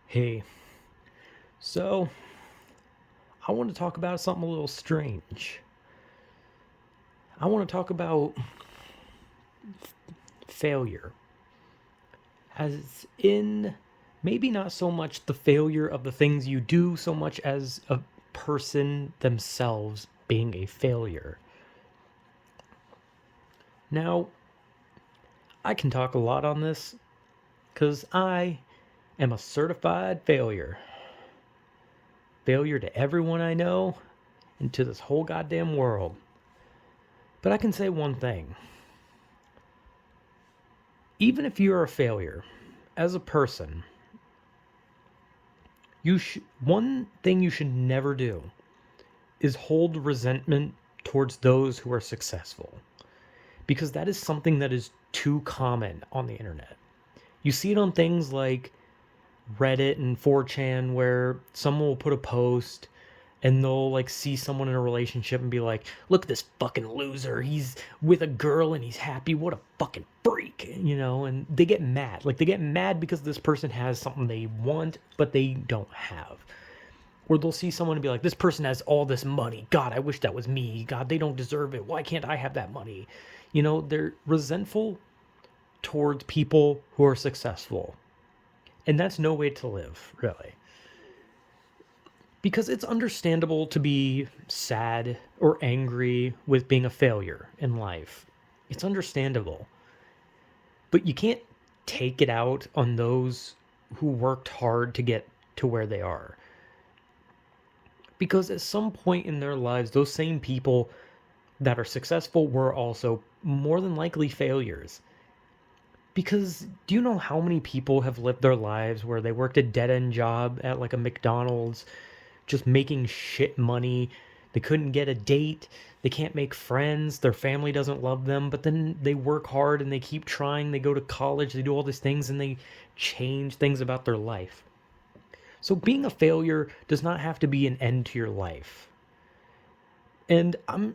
Hey, so I want to talk about something a little strange. I want to talk about failure, as in maybe not so much the failure of the things you do, so much as a person themselves being a failure. Now, I can talk a lot on this because I am a certified failure. Failure to everyone I know and to this whole goddamn world. But I can say one thing. Even if you're a failure as a person, one thing you should never do is hold resentment towards those who are successful, because that is something that is too common on the internet. You see it on things like Reddit and 4chan, where someone will put a post and they'll like see someone in a relationship and be like, look at this fucking loser, he's with a girl and he's happy, what a fucking freak, and they get mad. Like, they get mad because this person has something they want but they don't have. Or they'll see someone and be like, this person has all this money, god, I wish that was me, god, they don't deserve it, why can't I have that money? They're resentful towards people who are successful, and that's no way to live, really. Because it's understandable to be sad or angry with being a failure in life. It's understandable. But you can't take it out on those who worked hard to get to where they are. Because at some point in their lives, those same people that are successful were also more than likely failures. Because do you know how many people have lived their lives where they worked a dead end job at like a McDonald's, just making shit money? They couldn't get a date. They can't make friends. Their family doesn't love them. But then they work hard and they keep trying. They go to college. They do all these things and they change things about their life. So being a failure does not have to be an end to your life. And I'm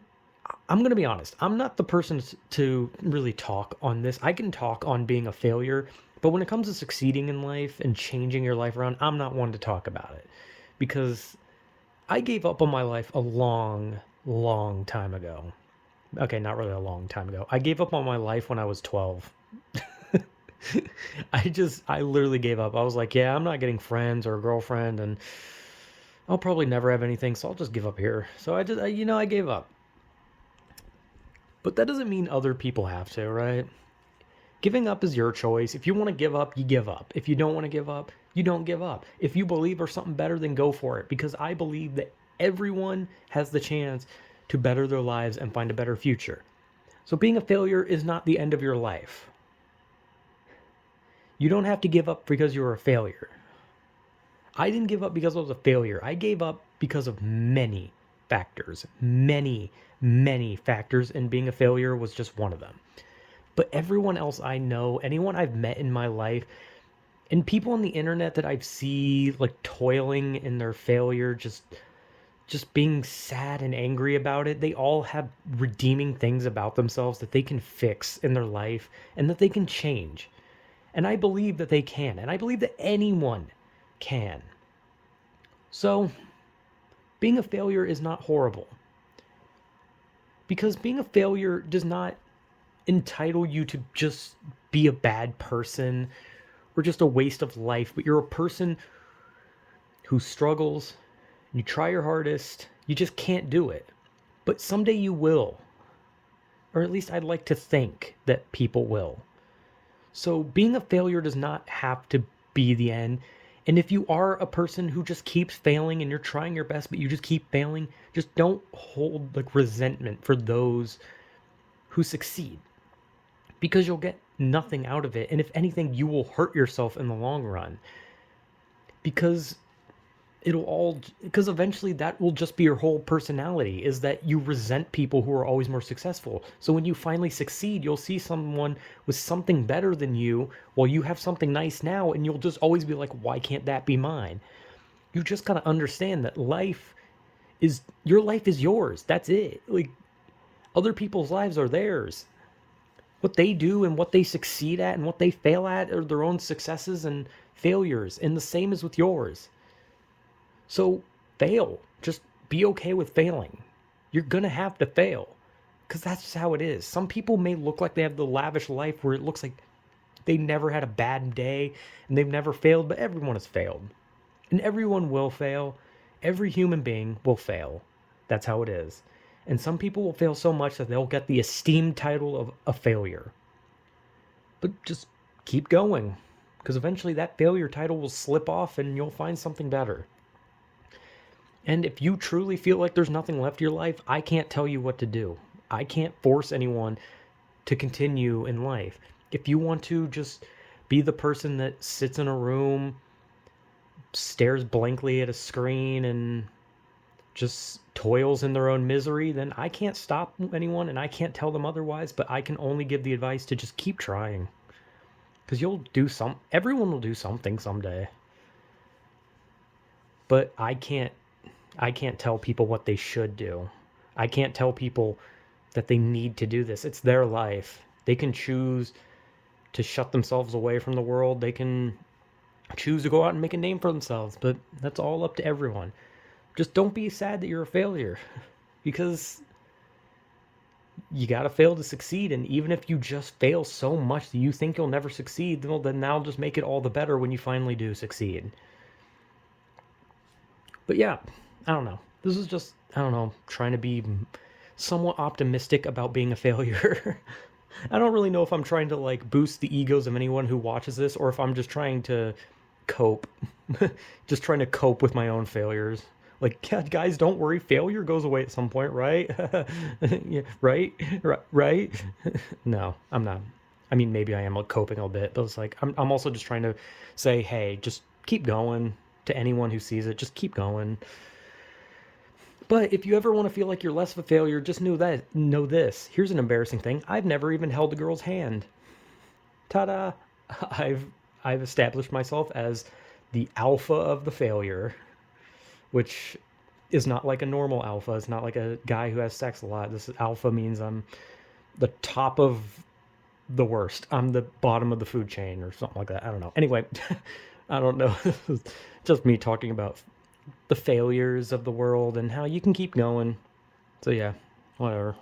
going to be honest. I'm not the person to really talk on this. I can talk on being a failure, but when it comes to succeeding in life and changing your life around, I'm not one to talk about it, because I gave up on my life a long, long time ago. Okay, not really a long time ago. I gave up on my life when I was 12. I literally gave up. I was like, yeah, I'm not getting friends or a girlfriend, and I'll probably never have anything, so I'll just give up here. So I gave up. But that doesn't mean other people have to, right? Giving up is your choice. If you want to give up, you give up. If you don't want to give up, you don't give up. If you believe there's something better, then go for it. Because I believe that everyone has the chance to better their lives and find a better future. So being a failure is not the end of your life. You don't have to give up because you're a failure. I didn't give up because I was a failure. I gave up because of many factors. Many, many factors, and being a failure was just one of them. But everyone else I know, anyone I've met in my life, and people on the internet that I've seen like toiling in their failure, just being sad and angry about it, they all have redeeming things about themselves that they can fix in their life and that they can change. And I believe that they can, and I believe that anyone can. So, being a failure is not horrible. Because being a failure does not entitle you to just be a bad person or just a waste of life, but you're a person who struggles, you try your hardest, you just can't do it. But someday you will. Or at least I'd like to think that people will. So being a failure does not have to be the end. And if you are a person who just keeps failing and you're trying your best, but you just keep failing, just don't hold like resentment for those who succeed, because you'll get nothing out of it. And if anything, you will hurt yourself in the long run, because because eventually that will just be your whole personality, is that you resent people who are always more successful. So when you finally succeed, you'll see someone with something better than you while you have something nice now, and you'll just always be like, why can't that be mine? You just gotta understand that your life is yours. That's it. Like, other people's lives are theirs. What they do and what they succeed at and what they fail at are their own successes and failures, and the same as with yours. So fail. Just be okay with failing. You're going to have to fail because that's just how it is. Some people may look like they have the lavish life where it looks like they never had a bad day and they've never failed, but everyone has failed. And everyone will fail. Every human being will fail. That's how it is. And some people will fail so much that they'll get the esteemed title of a failure. But just keep going because eventually that failure title will slip off and you'll find something better. And if you truly feel like there's nothing left of your life, I can't tell you what to do. I can't force anyone to continue in life. If you want to just be the person that sits in a room, stares blankly at a screen, and just toils in their own misery, then I can't stop anyone and I can't tell them otherwise, but I can only give the advice to just keep trying. Because everyone will do something someday. But I can't tell people what they should do. I can't tell people that they need to do this. It's their life. They can choose to shut themselves away from the world. They can choose to go out and make a name for themselves, but that's all up to everyone. Just don't be sad that you're a failure because you got to fail to succeed. And even if you just fail so much that you think you'll never succeed, well, then that'll just make it all the better when you finally do succeed. But yeah, I don't know. This is just, I don't know, trying to be somewhat optimistic about being a failure. I don't really know if I'm trying to like boost the egos of anyone who watches this or if I'm just trying to cope. Just trying to cope with my own failures. Like, yeah, guys, don't worry. Failure goes away at some point, right? Yeah, right? Right? No, I'm not. I mean, maybe I am like coping a bit, but it's like I'm also just trying to say, hey, just keep going to anyone who sees it. Just keep going. But if you ever want to feel like you're less of a failure, just know this. Here's an embarrassing thing. I've never even held a girl's hand. Ta-da! I've I've established myself as the alpha of the failure, which is not like a normal alpha. It's not like a guy who has sex a lot. This alpha means I'm the top of the worst. I'm the bottom of the food chain or something like that. I don't know. Anyway, I don't know. Just me talking about the failures of the world and how you can keep going. So yeah, whatever.